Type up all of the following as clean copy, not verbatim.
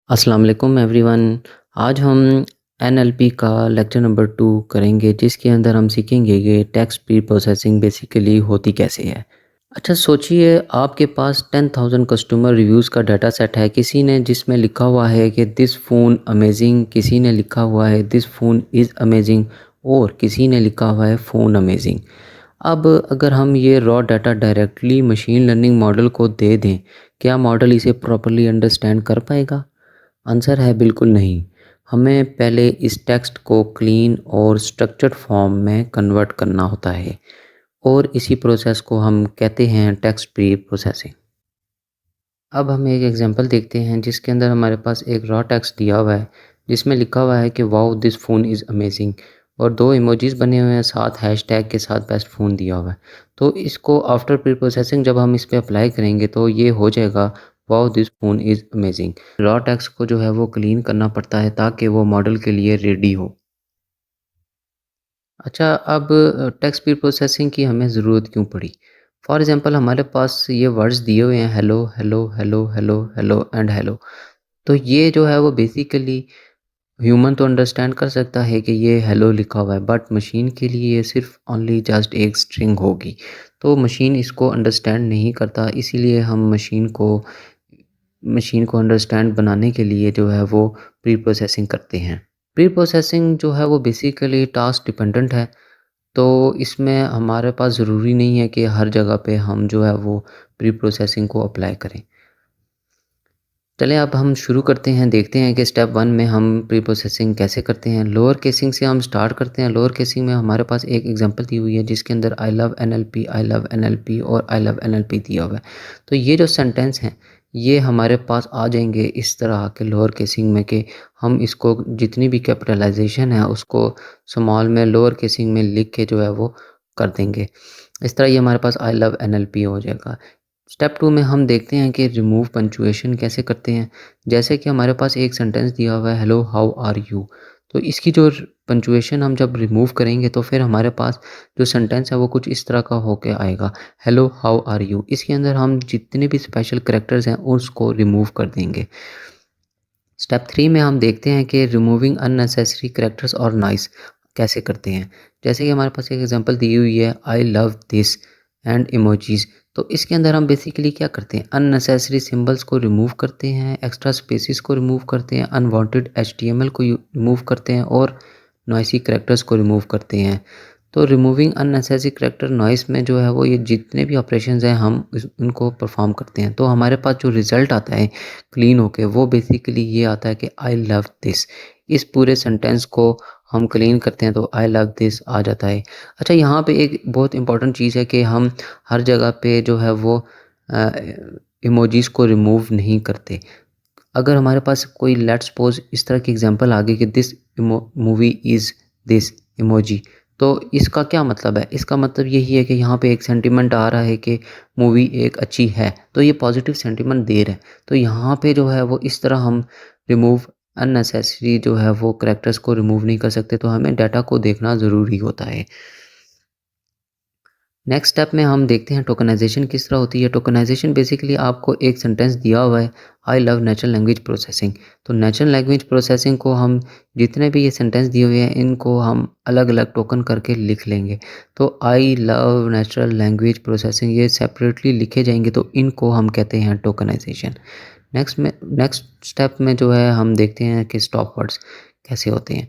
अस्सलाम वालेकुम एवरीवन। आज हम एनएलपी का लेक्चर नंबर 2 करेंगे जिसके अंदर हम सीखेंगे कि टेक्स्ट प्री प्रोसेसिंग बेसिकली होती कैसे है। अच्छा सोचिए आपके पास 10,000 कस्टमर रिव्यूज़ का डाटा सेट है। किसी ने जिसमें लिखा हुआ है कि दिस फ़ोन अमेजिंग, किसी ने लिखा हुआ है दिस फ़ोन इज़ अमेजिंग और किसी ने लिखा हुआ है फ़ोन अमेजिंग। अब अगर हम ये raw data directly machine learning model को दे दें, क्या मॉडल इसे प्रॉपर्ली अंडरस्टैंड कर पाएगा? आंसर है बिल्कुल नहीं। हमें पहले इस टेक्स्ट को क्लीन और स्ट्रक्चर्ड फॉर्म में कन्वर्ट करना होता है और इसी प्रोसेस को हम कहते हैं टेक्स्ट प्री प्रोसेसिंग। अब हम एक एग्जांपल देखते हैं जिसके अंदर हमारे पास एक रॉ टेक्स्ट दिया हुआ है जिसमें लिखा हुआ है कि wow this phone is amazing और 2 इमोजीज़ बने हुए हैं, साथ हैशटैग के साथ बेस्ट फ़ोन दिया हुआ है। तो इसको आफ्टर प्री प्रोसेसिंग जब हम इस पे अप्लाई करेंगे तो ये हो जाएगा wow this phone is amazing. Raw text को जो है वो क्लीन करना पड़ता है ताकि वो मॉडल के लिए रेडी हो। अच्छा अब टेक्स्ट स्पीड प्रोसेसिंग की हमें ज़रूरत क्यों पड़ी? फॉर एग्ज़ाम्पल हमारे पास ये वर्ड्स दिए हुए हैं hello, hello, hello, hello, hello and hello. तो ये जो है वो बेसिकली ह्यूमन तो अंडरस्टैंड कर सकता है कि ये हेलो लिखा हुआ है बट मशीन के लिए ये सिर्फ़ ओनली जस्ट एक स्ट्रिंग होगी। तो मशीन इसको अंडरस्टैंड नहीं करता, इसीलिए हम मशीन को अंडरस्टैंड बनाने के लिए जो है वो प्री प्रोसेसिंग करते हैं। प्री प्रोसेसिंग जो है वो बेसिकली टास्क डिपेंडेंट है। तो इसमें हमारे पास ज़रूरी नहीं है कि हर जगह पे हम जो है वो प्री प्रोसेसिंग को अप्लाई करें। चलें अब हम शुरू करते हैं, देखते हैं कि स्टेप 1 में हम प्री प्रोसेसिंग कैसे करते हैं। लोअर केसिंग से हम स्टार्ट करते हैं। लोअर केसिंग में हमारे पास एक एग्जांपल दी हुई है जिसके अंदर I love NLP, I love NLP और आई लव एनएलपी दिया हुआ है। तो ये जो सेंटेंस हैं ये हमारे पास आ जाएंगे इस तरह के लोअर केसिंग में कि हम इसको जितनी भी कैपिटलाइजेशन है उसको स्मॉल में लोअर केसिंग में लिख के जो है वो कर देंगे। इस तरह ये हमारे पास आई लव एनएलपी हो जाएगा। स्टेप 2 में हम देखते हैं कि रिमूव पंक्चुएशन कैसे करते हैं। जैसे कि हमारे पास एक सेंटेंस दिया हुआ है हेलो हाउ आर यू, तो इसकी जो पंक्चुएशन हम जब रिमूव करेंगे तो फिर हमारे पास जो सेंटेंस है वो कुछ इस तरह का होके आएगा हेलो हाउ आर यू। इसके अंदर हम जितने भी स्पेशल कैरेक्टर्स हैं उसको रिमूव कर देंगे। स्टेप 3 में हम देखते हैं कि रिमूविंग अननेसेसरी कैरेक्टर्स और नॉइस कैसे करते हैं। जैसे कि हमारे पास एक एग्जांपल दी हुई है आई लव दिस एंड इमोजीज। तो इसके अंदर हम बेसिकली क्या करते हैं, अननेसेसरी सिंबल्स को रिमूव करते हैं, एक्स्ट्रा स्पेसिस को रिमूव करते हैं, अनवांटेड एचटीएमएल को रिमूव करते हैं और नॉइसी कैरेक्टर्स को रिमूव करते हैं। तो रिमूविंग अननेसेसरी कैरेक्टर नॉइस में जो है वो ये जितने भी ऑपरेशंस हैं हम उनको परफॉर्म करते हैं। तो हमारे पास जो रिज़ल्ट आता है क्लीन होके वो बेसिकली ये आता है कि आई लव दिस। इस पूरे सेंटेंस को हम क्लीन करते हैं तो आई लव दिस आ जाता है। अच्छा यहाँ पे एक बहुत इंपॉर्टेंट चीज़ है कि हम हर जगह पे जो है वो इमोजीज़ को रिमूव नहीं करते। अगर हमारे पास कोई लेट्स सपोज इस तरह की एग्जांपल आ गई कि this movie is this emoji, तो इसका क्या मतलब है? इसका मतलब यही है कि यहाँ पे एक सेंटिमेंट आ रहा है कि मूवी एक अच्छी है, तो ये पॉजिटिव सेंटिमेंट दे रहा है। तो यहाँ पे जो है वो इस तरह हम रिमूव अननेसेसरी जो है वो कैरेक्टर्स को रिमूव नहीं कर सकते, तो हमें डाटा को देखना ज़रूरी होता है। नेक्स्ट स्टेप में हम देखते हैं टोकनाइजेशन किस तरह होती है। टोकनाइजेशन बेसिकली आपको एक सेंटेंस दिया हुआ है I love natural language processing. तो नेचुरल लैंग्वेज प्रोसेसिंग को हम जितने भी ये सेंटेंस दिए हुए हैं इनको हम अलग अलग टोकन करके लिख लेंगे। तो I love natural language processing ये सेपरेटली लिखे जाएंगे, तो इनको हम कहते हैं टोकनाइजेशन। नेक्स्ट स्टेप में जो है हम देखते हैं कि स्टॉप वर्ड्स कैसे होते हैं।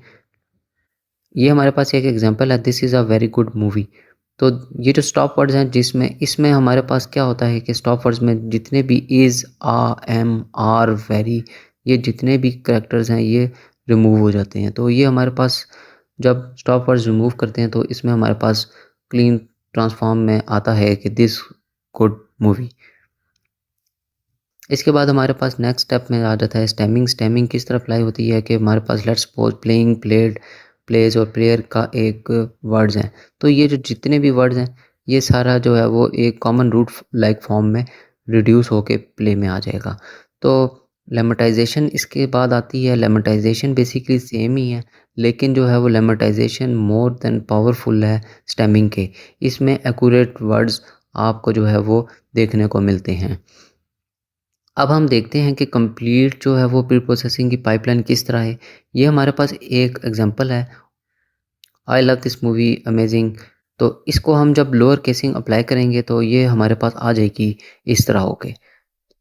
ये हमारे पास एक एग्जांपल है this is a very good movie. तो ये जो स्टॉप वर्ड्स हैं जिसमें इसमें हमारे पास क्या होता है कि स्टॉप वर्ड्स में जितने भी is, a, am, are, very ये जितने भी कैरेक्टर्स हैं ये रिमूव हो जाते हैं। तो ये हमारे पास जब स्टॉप वर्ड्स रिमूव करते हैं तो इसमें हमारे पास क्लीन ट्रांसफॉर्म में आता है कि दिस गुड मूवी। इसके बाद हमारे पास नेक्स्ट स्टेप में आ जाता है स्टेमिंग। स्टेमिंग किस तरह अप्लाई होती है कि हमारे पास let's suppose playing, played, plays और प्लेयर का एक वर्ड्स हैं। तो ये जो जितने भी वर्ड्स हैं ये सारा जो है वो एक कॉमन रूट लाइक फॉर्म में रिड्यूस होके प्ले में आ जाएगा। तो लेमेटाइजेशन इसके बाद आती है। लेमेटाइजेशन बेसिकली सेम ही है लेकिन जो है वो लेमेटाइजेशन मोर देन पावरफुल है स्टेमिंग के। इसमें एक्यूरेट वर्ड्स आपको जो है वो देखने को मिलते हैं। अब हम देखते हैं कि कंप्लीट जो है वो प्री प्रोसेसिंग की पाइपलाइन किस तरह है। ये हमारे पास एक एग्जांपल है, आई लव दिस मूवी अमेजिंग। तो इसको हम जब लोअर केसिंग अप्लाई करेंगे तो ये हमारे पास आ जाएगी इस तरह होके।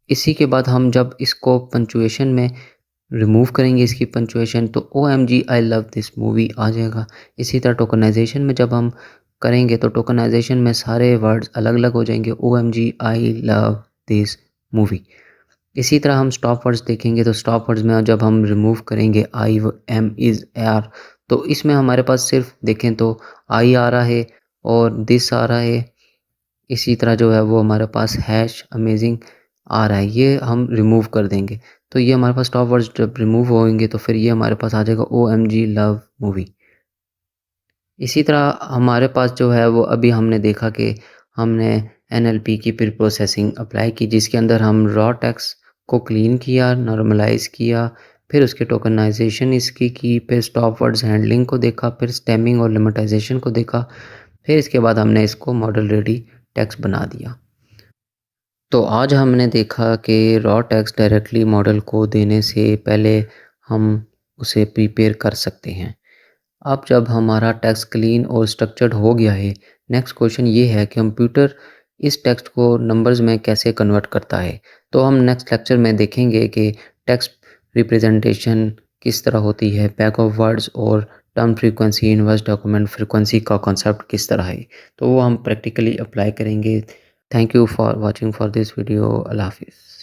इसी के बाद हम जब इसको पंचुएशन में रिमूव करेंगे इसकी पंचुएशन, तो O M G I love this movie आ जाएगा। इसी तरह टोकनाइजेशन में जब हम करेंगे तो टोकनाइजेशन में सारे वर्ड्स अलग अलग हो जाएंगे, O M G I love this movie. इसी तरह हम स्टॉप वर्ड्स देखेंगे तो स्टॉप वर्ड्स में जब हम रिमूव करेंगे आई एम इज़ आर, तो इसमें हमारे पास सिर्फ देखें तो आई आ रहा है और दिस आ रहा है। इसी तरह जो है वो हमारे पास हैश अमेजिंग आ रहा है, ये हम रिमूव कर देंगे। तो ये हमारे पास स्टॉप वर्ड्स जब रिमूव होंगे तो फिर ये हमारे पास आ जाएगा O M G love movie. इसी तरह हमारे पास जो है वो अभी हमने देखा कि हमने एनएलपी की प्री प्रोसेसिंग अप्लाई की, जिसके अंदर हम रॉ टेक्स्ट को क्लीन किया, नॉर्मलाइज़ किया, फिर उसके टोकनाइजेशन इसकी की, फिर स्टॉप वर्ड्स हैंडलिंग को देखा, फिर स्टेमिंग और लिमिटाइजेशन को देखा, फिर इसके बाद हमने इसको मॉडल रेडी टेक्स्ट बना दिया। तो आज हमने देखा कि रॉ टेक्स्ट डायरेक्टली मॉडल को देने से पहले हम उसे प्रिपेयर कर सकते हैं। अब जब हमारा टेक्स्ट क्लीन और स्ट्रक्चर्ड हो गया है, नेक्स्ट क्वेश्चन ये है कि कंप्यूटर इस टेक्स्ट को नंबर्स में कैसे कन्वर्ट करता है। तो हम नेक्स्ट लेक्चर में देखेंगे कि टेक्स्ट रिप्रेजेंटेशन किस तरह होती है, बैक ऑफ वर्ड्स और term frequency, inverse document frequency का कॉन्सेप्ट किस तरह है। तो वो हम प्रैक्टिकली अप्लाई करेंगे। Thank you for watching for this video. Allah हाफिज़।